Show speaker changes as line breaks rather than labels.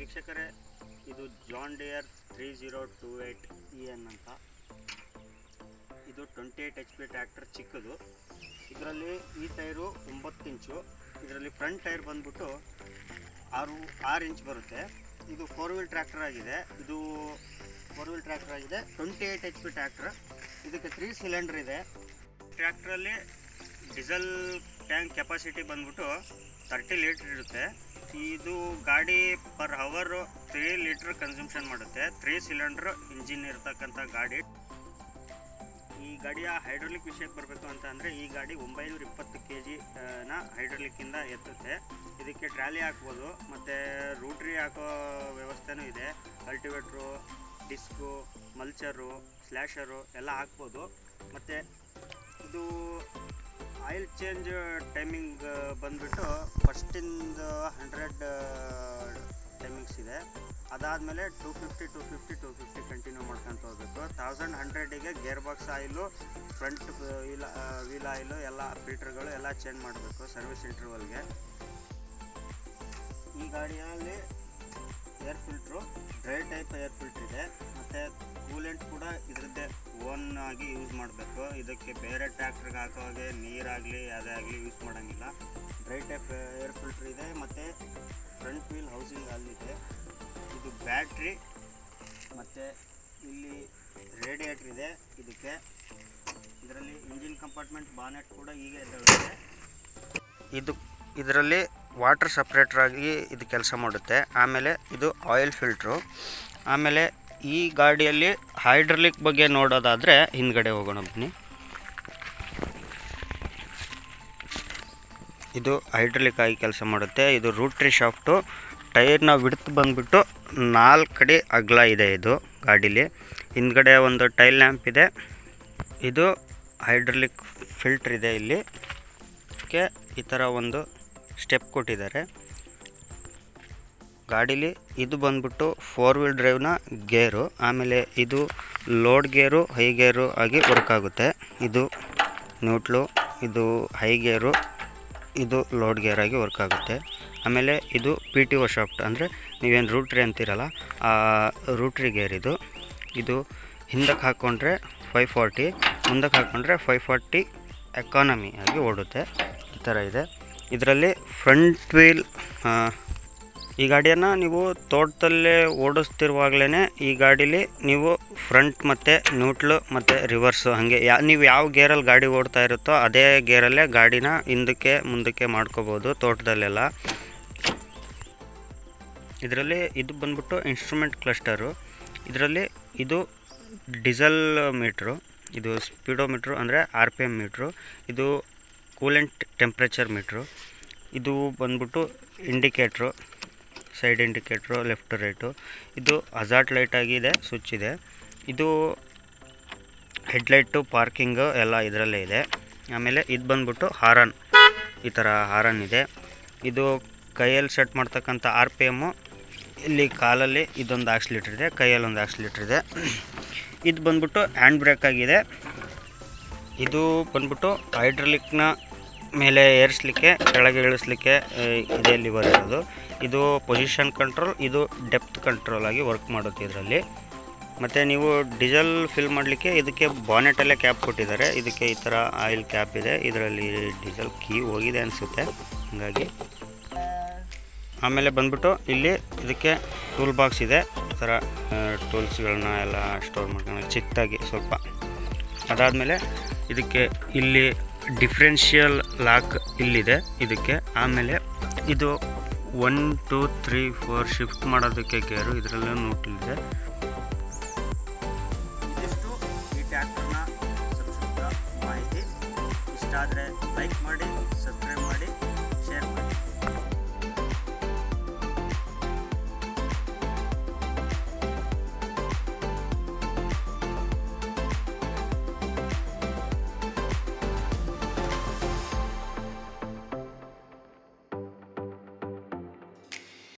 ವೀಕ್ಷಕರೇ, ಇದು John Deere 3028EN ಅಂತ. ಇದು 28 HP ಟ್ರ್ಯಾಕ್ಟರ್ ಚಿಕ್ಕದು. ಇದರಲ್ಲಿ ಈ ಟೈರು 9 ಇಂಚು. ಇದರಲ್ಲಿ ಫ್ರಂಟ್ ಟೈರ್ ಬಂದ್ಬಿಟ್ಟು 6 ಇಂಚ್ ಬರುತ್ತೆ. ಇದು 4 ವೀಲ್ ಟ್ರ್ಯಾಕ್ಟರ್ ಆಗಿದೆ. 28 HP ಟ್ರ್ಯಾಕ್ಟರ್. ಇದಕ್ಕೆ 3 ಸಿಲಿಂಡರ್ ಇದೆ. ಟ್ರ್ಯಾಕ್ಟ್ರಲ್ಲಿ ಡೀಸೆಲ್ ಟ್ಯಾಂಕ್ ಕೆಪಾಸಿಟಿ ಬಂದ್ಬಿಟ್ಟು 30 ಲೀಟ್ರ್ ಇರುತ್ತೆ. ಇದು ಗಾಡಿ ಪರ್ ಅವರ್ 3 ಲೀಟ್ರ್ ಕನ್ಸಂಪ್ಷನ್ ಮಾಡುತ್ತೆ. 3 ಸಿಲಿಂಡರ್ ಇಂಜಿನ್ ಇರತಕ್ಕಂಥ ಗಾಡಿ. ಈ ಗಾಡಿಯ ಹೈಡ್ರಾಲಿಕ್ ವಿಷಯಕ್ಕೆ ಬರಬೇಕು ಅಂತ ಅಂದರೆ, ಈ ಗಾಡಿ 920 kg ಹೈಡ್ರಾಲಿಕ್ಕಿಂದ ಎತ್ತುತ್ತೆ. ಇದಕ್ಕೆ ಟ್ರಾಲಿ ಹಾಕ್ಬೋದು, ಮತ್ತು ರೂಟ್ರಿ ಹಾಕೋ ವ್ಯವಸ್ಥೆನೂ ಇದೆ. ಕಲ್ಟಿವೇಟ್ರು, ಡಿಸ್ಕು, ಮಲ್ಚರು, ಸ್ಲ್ಯಾಶರು ಎಲ್ಲ ಹಾಕ್ಬೋದು. ಮತ್ತು ಇದು ಆಯಿಲ್ ಚೇಂಜ್ ಟೈಮಿಂಗ್ ಬಂದುಬಿಟ್ಟು ಫಸ್ಟಿಂದ 100 ಟೈಮಿಂಗ್ಸ್ ಇದೆ. ಅದಾದಮೇಲೆ 250 ಕಂಟಿನ್ಯೂ ಮಾಡ್ಕೊತ ಹೋಗಬೇಕು. 1100ಗೆ gear box oil, front wheel oil ಎಲ್ಲ ಫಿಲ್ಟರ್ಗಳು ಎಲ್ಲ ಚೇಂಜ್ ಮಾಡಬೇಕು ಸರ್ವಿಸ್ ಇಂಟರ್ವಲ್ಗೆ. ಈ ಗಾಡಿಯಲ್ಲಿ air filter dry type air filter ಇದೆ. ಮತ್ತು ಕೂಲೆಂಟ್ ಕೂಡ ಇದರದ್ದೇ ಓನ್ ಆಗಿ ಯೂಸ್ ಮಾಡಬೇಕು. ಇದಕ್ಕೆ ಬೇರೆ ಟ್ರ್ಯಾಕ್ಟ್ರಿಗೆ ಹಾಕೋ ಹಾಗೆ ನೀರಾಗಲಿ ಯಾವುದೇ ಆಗಲಿ ಯೂಸ್ ಮಾಡೋಂಗಿಲ್ಲ. ಡ್ರೈ ಟೈಪ್ ಏರ್ ಫಿಲ್ಟ್ರ್ ಇದೆ. ಮತ್ತು ಫ್ರಂಟ್ ವೀಲ್ ಹೌಸಿಂಗ್ ಅಲ್ಲಿದೆ. ಇದು ಬ್ಯಾಟ್ರಿ, ಮತ್ತು ಇಲ್ಲಿ ರೇಡಿಯೇಟ್ರ್ ಇದೆ ಇದಕ್ಕೆ. ಇದರಲ್ಲಿ ಇಂಜಿನ್ ಕಂಪಾರ್ಟ್ಮೆಂಟ್ ಬಾನೆಟ್ ಕೂಡ ಹೀಗೆ ಎದ್ದೇಳುತ್ತೆ. ಇದರಲ್ಲಿ ವಾಟರ್ ಸಪ್ರೇಟ್ರಾಗಿ ಇದು ಕೆಲಸ ಮಾಡುತ್ತೆ. ಆಮೇಲೆ ಇದು ಆಯಿಲ್ ಫಿಲ್ಟ್ರು. ಆಮೇಲೆ ಈ ಗಾಡಿಯಲ್ಲಿ ಹೈಡ್ರಾಲಿಕ್ ಬಗ್ಗೆ ನೋಡೋದಾದರೆ ಹಿಂದ್ಗಡೆ ಹೋಗೋಣ ಬನ್ನಿ. ಇದು ಹೈಡ್ರಾಲಿಕ್ ಆಗಿ ಕೆಲಸ ಮಾಡುತ್ತೆ. ಇದು ರೂಟ್ರಿ ಶಾಫ್ಟು. ಟೈರ್ನ ವಿಡ್ತ್ ಬಂದುಬಿಟ್ಟು 4 ಅಡಿ ಅಗಲ ಇದೆ ಇದು ಗಾಡೀಲಿ. ಹಿಂದ್ಗಡೆ ಒಂದು ಟೈಲ್ ಲ್ಯಾಂಪ್ ಇದೆ. ಇದು ಹೈಡ್ರಾಲಿಕ್ ಫಿಲ್ಟ್ರ್ ಇದೆ. ಇಲ್ಲಿ ಈ ಥರ ಒಂದು ಸ್ಟೆಪ್ ಕೊಟ್ಟಿದ್ದಾರೆ ಗಾಡೀಲಿ. ಇದು ಬಂದ್ಬಿಟ್ಟು 4 ವೀಲ್ ಡ್ರೈವ್ನ ಗೇರು. ಆಮೇಲೆ ಇದು ಲೋಡ್ ಗೇರು, ಹೈ ಗೇರು ಆಗಿ ವರ್ಕ್ ಆಗುತ್ತೆ. ಇದು ನ್ಯೂಟ್ಲು, ಇದು ಹೈ ಗೇರು, ಇದು ಲೋಡ್ ಗೇರ್ ಆಗಿ ವರ್ಕ್ ಆಗುತ್ತೆ. ಆಮೇಲೆ ಇದು PTO ಶಾಫ್ಟ್, ಅಂದರೆ ನೀವೇನು ರೂಟ್ರಿ ಅಂತೀರಲ್ಲ ಆ ರೂಟ್ರಿ ಗೇರ್ ಇದು. ಇದು ಹಿಂದಕ್ಕೆ ಹಾಕ್ಕೊಂಡ್ರೆ 540, ಮುಂದಕ್ಕೆ ಹಾಕ್ಕೊಂಡ್ರೆ 540 ಎಕಾನಮಿ ಆಗಿ ಓಡುತ್ತೆ. ಈ ಥರ ಇದೆ. ಇದರಲ್ಲಿ ಫ್ರಂಟ್ ವೀಲ್, ಈ ಗಾಡಿಯನ್ನು ನೀವು ತೋಟದಲ್ಲೇ ಓಡಿಸ್ತಿರುವಾಗಲೇ ಈ ಗಾಡೀಲಿ ನೀವು ಫ್ರಂಟ್ ಮತ್ತು ನ್ಯೂಟ್ಲು ಮತ್ತು ರಿವರ್ಸು ಹಾಗೆ ನೀವು ಯಾವ ಗೇರಲ್ಲಿ ಗಾಡಿ ಓಡ್ತಾ ಇರುತ್ತೋ ಅದೇ ಗೇರಲ್ಲೇ ಗಾಡಿನ ಹಿಂದಕ್ಕೆ ಮುಂದಕ್ಕೆ ಮಾಡ್ಕೋಬೋದು ತೋಟದಲ್ಲೆಲ್ಲ. ಇದರಲ್ಲಿ ಇದು ಬಂದ್ಬಿಟ್ಟು ಇನ್ಸ್ಟ್ರೂಮೆಂಟ್ ಕ್ಲಸ್ಟರು. ಇದರಲ್ಲಿ ಇದು ಡೀಸೆಲ್ ಮೀಟ್ರು, ಇದು ಸ್ಪೀಡೋಮೀಟ್ರು ಅಂದರೆ RPM ಮೀಟ್ರು, ಇದು ಕೂಲೆಂಟ್ ಟೆಂಪ್ರೇಚರ್ ಮೀಟ್ರು, ಇದು ಬಂದ್ಬಿಟ್ಟು indicator, side indicator left right. ಇದು ಹಜಾರ್ಡ್ ಲೈಟ್ ಆಗಿದೆ, ಸ್ವಿಚ್ ಇದೆ. ಇದು ಹೆಡ್ಲೈಟು, ಪಾರ್ಕಿಂಗು ಎಲ್ಲ ಇದರಲ್ಲೇ ಇದೆ. ಆಮೇಲೆ ಇದು ಬಂದ್ಬಿಟ್ಟು ಹಾರನ್, ಈ ಥರ ಹಾರನ್ ಇದೆ. ಇದು ಕೈಯಲ್ಲಿ ಸೆಟ್ ಮಾಡ್ತಕ್ಕಂಥ RPM. ಇಲ್ಲಿ ಕಾಲಲ್ಲಿ ಇದೊಂದು ಆಕ್ಸಿಲೇಟರ್ ಇದೆ, ಕೈಯಲ್ಲಿ ಒಂದು ಆಕ್ಸಿಲೇಟರ್ ಇದೆ. ಇದು ಬಂದ್ಬಿಟ್ಟು ಹ್ಯಾಂಡ್ ಬ್ರೇಕ್ ಆಗಿದೆ. ಇದು ಬಂದ್ಬಿಟ್ಟು ಹೈಡ್ರಾಲಿಕ್ನ ಮೇಲೆ ಏರಿಸಲಿಕ್ಕೆ ಕೆಳಗೆ ಇಳಿಸ್ಲಿಕ್ಕೆ ಇದೇ ಲಿವರ್ ಇರೋದು. ಇದು ಪೊಸಿಷನ್ ಕಂಟ್ರೋಲ್, ಇದು ಡೆಪ್ತ್ ಕಂಟ್ರೋಲ್ ಆಗಿ ವರ್ಕ್ ಮಾಡುತ್ತೆ ಇದರಲ್ಲಿ. ಮತ್ತು ನೀವು ಡೀಸೆಲ್ ಫಿಲ್ ಮಾಡಲಿಕ್ಕೆ ಇದಕ್ಕೆ ಬಾನೆಟಲ್ಲೇ ಕ್ಯಾಪ್ ಕೊಟ್ಟಿದ್ದಾರೆ. ಇದಕ್ಕೆ ಈ ಥರ ಆಯಿಲ್ ಕ್ಯಾಪ್ ಇದೆ. ಇದರಲ್ಲಿ ಡೀಸೆಲ್ ಕೀ ಹೋಗಿದೆ ಅನಿಸುತ್ತೆ ಹಾಗಾಗಿ. ಆಮೇಲೆ ಬಂದ್ಬಿಟ್ಟು ಇಲ್ಲಿ ಇದಕ್ಕೆ ಟೂಲ್ ಬಾಕ್ಸ್ ಇದೆ. ಈ ಥರ ಟೂಲ್ಸ್ಗಳನ್ನ ಎಲ್ಲ ಸ್ಟೋರ್ ಮಾಡ್ಕೊಂಡು ಚಿಕ್ಕದಾಗಿ ಸ್ವಲ್ಪ. ಅದಾದಮೇಲೆ ಇದಕ್ಕೆ ಇಲ್ಲಿ ಡಿಫ್ರೆನ್ಷಿಯಲ್ ಲಾಕ್ ಇಲ್ಲಿದೆ ಇದಕ್ಕೆ. ಆಮೇಲೆ ಇದು 1 2 3 4 ಶಿಫ್ಟ್ ಮಾಡೋದಕ್ಕೆ ಗೇರು, ಇದರಲ್ಲೂ ನ್ಯೂಟ್ರಲ್ ಇದೆ. ಇದಿಷ್ಟು ಈ ಟ್ರ್ಯಾಕ್ಟರ್ನ ಸಂಕ್ಷಿಪ್ತ ಮಾಹಿತಿ. ಇಷ್ಟ ಆದರೆ ಲೈಕ್ ಮಾಡಿ.